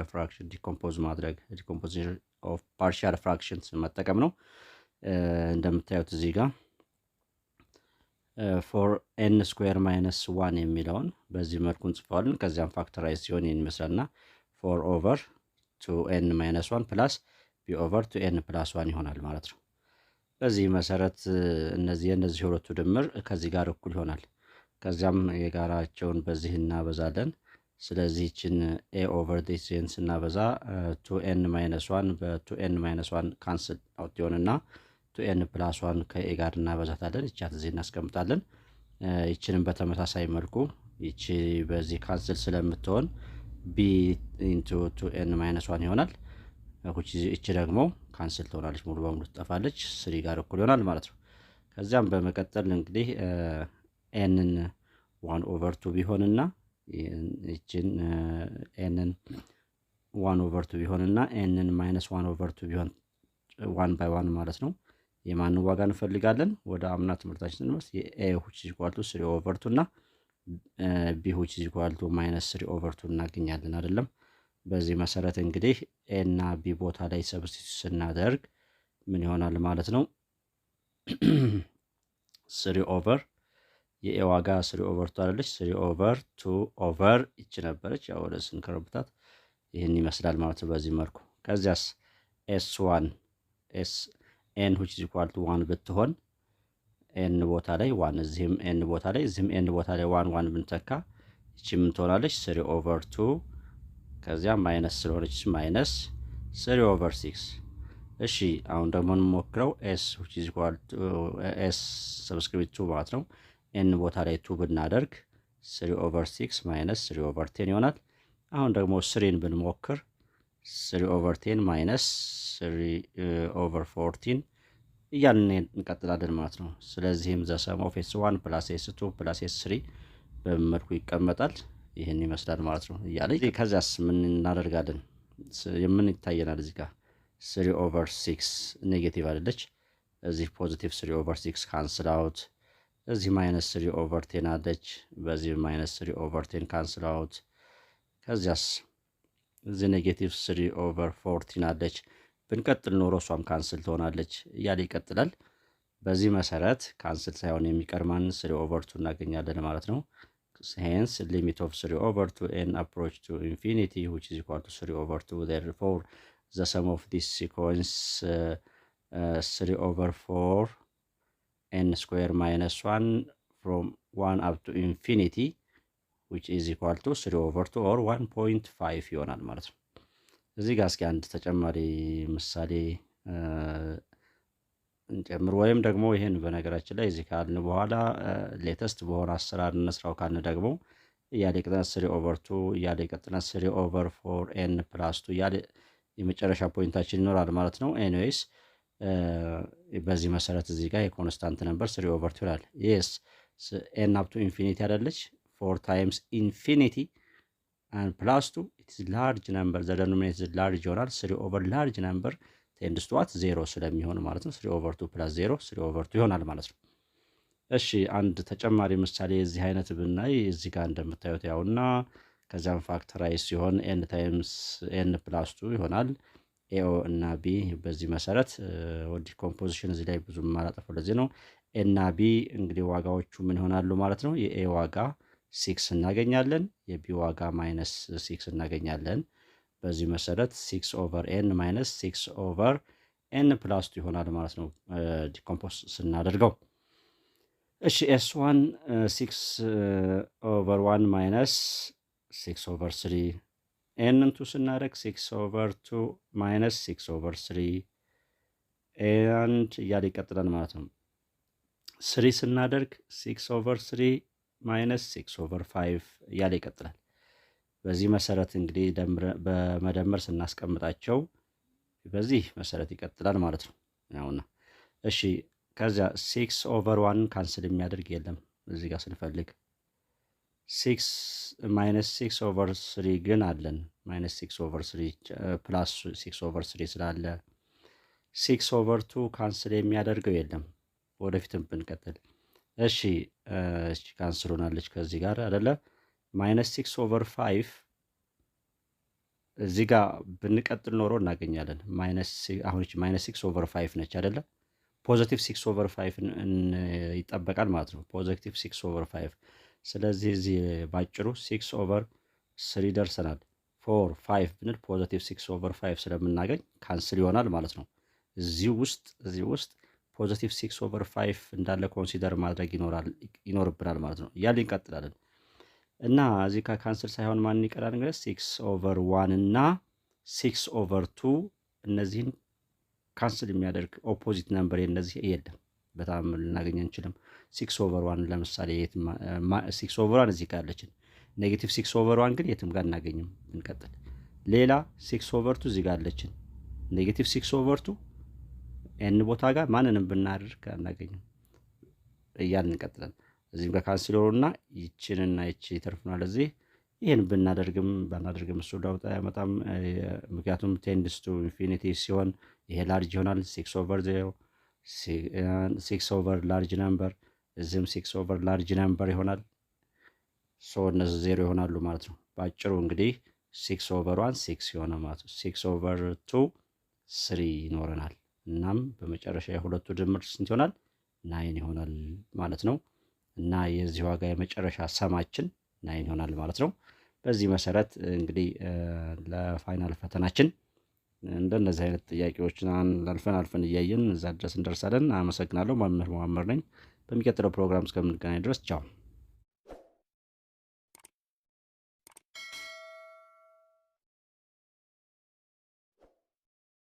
ፍራክሽን ዲኮምፖዝ ማድረግ ዲኮምፖዚሽን ኦፍ ፓርሻል ፍራክሽንስ መጠቀም ነው። እንደምታዩት እዚህ ጋር ፎር ኤን ስኩዌር ማይነስ ዋን የሚለውን በዚህ መልኩ እንጽፈዋለን። ከዚያም ፋክተራይዝ ሲሆን ይህን ይመስላልና ፎር ኦቨር ቱ ኤን ማይነስ ዋን ፕላስ ቢ ኦቨር ቱ ኤን ፕላስ ዋን ይሆናል ማለት ነው። በዚህ መሰረት የእነዚህ ሁለቱ ድምር ከዚህ ጋር እኩል ይሆናል። ከዚያም የጋራቸውን በዚህ እናበዛለን። ስለዚህ ይችን ኤ ኦቨር ዲስን ስናበዛ ቱ ኤን ማይነስ ዋን በቱ ኤን ማይነስ ዋን ካንስል አውት ይሆንና ቱ ኤን ፕላስ ዋን ከኤ ጋር እናበዛታለን። ይቻት እዚህ እናስቀምጣለን። ይችንም በተመሳሳይ መልኩ ይቺ በዚህ ካንስል ስለምትሆን ቢ ኢንቱ ቱ ኤን ማይነስ ዋን ይሆናል። ይቺ ደግሞ ካንስል ትሆናለች፣ ሙሉ በሙሉ ትጠፋለች። ስሪ ጋር እኩል ይሆናል ማለት ነው። ከዚያም በመቀጠል እንግዲህ ኤንን ዋን ኦቨር ቱ ቢሆንና ይችን ኤንን ዋን ኦቨር ቱ ቢሆንና ኤንን ማይነስ ዋን ኦቨር ቱ ቢሆን ዋን ባይ ዋን ማለት ነው። የማንን ዋጋ እንፈልጋለን? ወደ አምና ትምህርታችን ስንመርስ የኤ ሁች ኢኳልቱ ስሪ ኦቨር ቱ እና ቢ ሁች ኢኳልቱ ማይነስ ስሪ ኦቨር ቱ እናገኛለን አይደለም። በዚህ መሰረት እንግዲህ ኤ እና ቢ ቦታ ላይ ሰብስቲቱት ስናደርግ ምን ይሆናል ማለት ነው? ስሪ ኦቨር የኤ ዋጋ ስሪ ኦቨር ቱ አለች። ስሪ ኦቨር ቱ ኦቨር ይች ነበረች። ያው ወደ ስንከረብታት ይህን ይመስላል ማለት ነው በዚህ መልኩ። ከዚያስ ኤስ ዋን ኤስ ኤን ሁች ኢኳል ቱ ዋን ብትሆን ኤን ቦታ ላይ ዋን እዚህም ኤን ቦታ ላይ እዚህም ኤን ቦታ ላይ ዋን ዋን ብንተካ ይቺ ምን ትሆናለች? ስሪ ኦቨር ቱ ከዚያ ማይነስ ስለሆነች ማይነስ ስሪ ኦቨር ሲክስ። እሺ አሁን ደግሞ እንሞክረው። ኤስ which is equal to ኤስ ሰብስክሪፕት ቱ ማለት ነው። ኤን ቦታ ላይ ቱ ብናደርግ 3 ኦቨር 6 ማይነስ 3 ኦቨር 10 ይሆናል። አሁን ደግሞ ስሪን ብንሞክር 3 ኦቨር 10 ማይነስ 3 ኦቨር 14 እያልን እንቀጥላለን ማለት ነው። ስለዚህም ዘ ሰም ኦፍ ኤስ 1 ፕላስ ኤስ 2 ፕላስ ኤስ 3 በመልኩ ይቀመጣል። ይህን ይመስላል ማለት ነው እያለ ከዚያስ ምን እናደርጋለን? የምን ይታየናል እዚህ ጋር 3 ኦቨር 6 ኔጌቲቭ አይደለች። እዚህ ፖዚቲቭ 3 ኦቨር 6 ካንስል አውት። እዚህ ማይነስ 3 ኦቨር 10 አለች። በዚህ ማይነስ 3 ኦቨር 10 ካንስል አውት። ከዚያስ እዚህ ኔጌቲቭ 3 ኦቨር 14 አለች። ብንቀጥል ኖሮ እሷም ካንስል ትሆናለች እያለ ይቀጥላል። በዚህ መሰረት ካንስል ሳይሆን የሚቀርማን 3 ኦቨር 2 እናገኛለን ማለት ነው። hence limit of 3 over 2 n approach to infinity which is equal to 3 over 2. Therefore the sum of this sequence 3 over 4 n square minus 1 from 1 up to infinity which is equal to 3 over 2 or 1.5 ይሆናል ማለት ነው። እዚህ ጋር እስኪ አንድ ተጨማሪ ምሳሌ እንጨምር ወይም ደግሞ ይሄን በነገራችን ላይ እዚህ ካልን በኋላ ሌተስት በሆነ አሰራር እንስራው ካልን ደግሞ እያለ ይቀጥላል 3 ኦቨር 2 እያለ ይቀጥላል 3 ኦቨር 4 ኤን ፕላስ 2 እያለ የመጨረሻ ፖይንታችን ይኖራል ማለት ነው። ኤኒዌይስ በዚህ መሰረት እዚህ ጋር የኮንስታንት ነበር 3 ኦቨር 2 ይላል። yes ኤን አፕ ቱ ኢንፊኒቲ አይደለች 4 ታይምስ ኢንፊኒቲ and plus 2 it is large number the denominator is large ይሆናል 3 ኦቨር large number ቴንድስ ቱ ዋት 0 ስለሚሆን ማለት ነው 3 ኦቨር 2 ፕላስ 0 3 ኦቨር 2 ይሆናል ማለት ነው። እሺ አንድ ተጨማሪ ምሳሌ እዚህ አይነት ብናይ እዚህ ጋር እንደምታዩት ያውና ከዛም ፋክተራይዝ ሲሆን ኤን ታይምስ ኤን ፕላስ 2 ይሆናል ኤኦ እና ቢ። በዚህ መሰረት ወዲ ኮምፖዚሽን እዚህ ላይ ብዙ ማላጠፈው ለዚህ ነው። ኤ እና ቢ እንግዲህ ዋጋዎቹ ምን ይሆናሉ ማለት ነው። የኤ ዋጋ 6 እናገኛለን፣ የቢ ዋጋ ማይነስ 6 እናገኛለን። በዚህ መሰረት 6 ኦቨር ኤን ማይነስ 6 ኦቨር ኤን ፕላስ 2 ይሆናል ማለት ነው ዲኮምፖዝ ስናደርገው። እሺ ኤስ 1 6 ኦቨር 1 ማይነስ 6 ኦቨር 3 ኤን 2 ስናደርግ 6 ኦቨር 2 ማይነስ 6 ኦቨር 3 ኤንድ እያለ ይቀጥላል ማለት ነው። 3 ስናደርግ 6 ኦቨር 3 ማይነስ 6 ኦቨር 5 እያለ ይቀጥላል። በዚህ መሰረት እንግዲህ በመደመር ስናስቀምጣቸው በዚህ መሰረት ይቀጥላል ማለት ነው ያውና። እሺ ከዚያ 6 ኦቨር 1 ካንስል የሚያደርግ የለም እዚህ ጋር ስንፈልግ 6 ማይነስ 6 ኦቨር 3 ግን አለን። ማይነስ 6 ኦቨር 3 ፕላስ 6 ኦቨር 3 ስላለ 6 ኦቨር 2 ካንስል የሚያደርገው የለም። ወደፊትም ብንቀጥል እሺ ካንስል ሆናለች ከዚህ ጋር አይደለ። ማይነስ 6 ኦቨር 5 እዚህ ጋር ብንቀጥል ኖሮ እናገኛለን። አሁን እቺ -6/5 ነች አይደለ? ፖዚቲቭ 6/5 ይጠበቃል ማለት ነው። ፖዚቲቭ 6/5 ስለዚህ እዚህ ባጭሩ 6/3 ደርሰናል። 4 5 ብንል ፖዚቲቭ 6/5 ስለምናገኝ ካንስል ይሆናል ማለት ነው። እዚህ ውስጥ ፖዚቲቭ 6/5 እንዳለ ኮንሲደር ማድረግ ይኖርብናል ማለት ነው። እያልን እንቀጥላለን እና እዚህ ካንስል ሳይሆን ማን ይቀራል እንግዲህ 6/1 እና 6/2 እነዚህን ካንስል የሚያደርግ ኦፖዚት ነምበር የነዚህ የለም፣ በጣም ልናገኝ አንችልም። 6/1 ለምሳሌ 6/1 እዚህ ጋር አለችን። ኔጌቲቭ 6/1 ግን የትም ጋር እናገኝም። እንቀጥል። ሌላ 6/2 እዚህ ጋር አለችን። ኔጌቲቭ 6/2 ኤን ቦታ ጋር ማንንም ብናደርግ አናገኝም እያልን እንቀጥላለን። እዚህም ጋር ካንስል ሆኖና ይችንና ይቺ ይተርፉናል። እዚህ ይህን ብናደርግም ባናደርግም እሱ ለውጥ አያመጣም። ምክንያቱም ቴንድስ ቱ ኢንፊኒቲ ሲሆን ይሄ ላርጅ ይሆናል። 6/0 6 ላርጅ ነምበር፣ እዚህም 6 ላርጅ ነምበር ይሆናል። እነዚህ 0 ይሆናሉ ማለት ነው። በአጭሩ እንግዲህ 6/1 6 የሆነ ማለት ነው። 6/2 3 ይኖረናል። እናም በመጨረሻ የሁለቱ ድምር ስንት ይሆናል? 9 ይሆናል ማለት ነው። እና የዚህ ዋጋ የመጨረሻ ሰማችን 9 ይሆናል ማለት ነው። በዚህ መሰረት እንግዲህ ለፋይናል ፈተናችን እንደነዚህ አይነት ጥያቄዎችን አልፈን እያየን እዛ ድረስ እንደርሳለን። አመሰግናለሁ። መምህር መዋመር ነኝ። በሚቀጥለው ፕሮግራም እስከምንገናኝ ድረስ ቻው።